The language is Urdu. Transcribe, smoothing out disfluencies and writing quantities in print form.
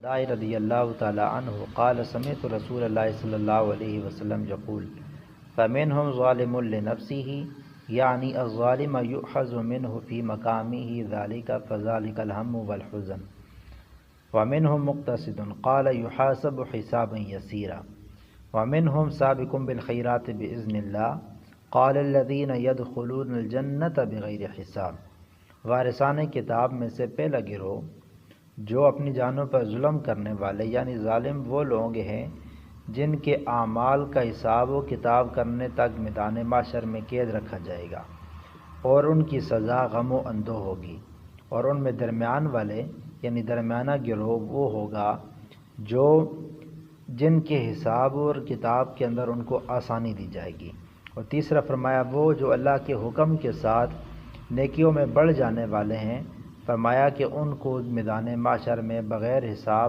دائی رضی اللہ تعالی عنہ قال سمعت رسول اللہ صلی اللہ علیہ وسلم یقول فمنهم ظالم لنفسه یعنی الظالم یؤخذ منه فی مقامه ذلك فذلك الهم والحزن ومنهم مقتصد قال يحاسب حسابا يسيرا ومنهم سابق بالخيرات بإذن الله قال الذين يدخلون الجنة بغیر حساب۔ وارثان کتاب میں سے پہلا گروہ جو اپنی جانوں پر ظلم کرنے والے یعنی ظالم وہ لوگ ہیں جن کے اعمال کا حساب و کتاب کرنے تک میدان محشر میں قید رکھا جائے گا اور ان کی سزا غم و اندوہ ہوگی، اور ان میں درمیان والے یعنی درمیانہ گروہ وہ ہوگا جن کے حساب اور کتاب کے اندر ان کو آسانی دی جائے گی، اور تیسرا فرمایا وہ جو اللہ کے حکم کے ساتھ نیکیوں میں بڑھ جانے والے ہیں، فرمایا کہ ان کو میدان محشر میں بغیر حساب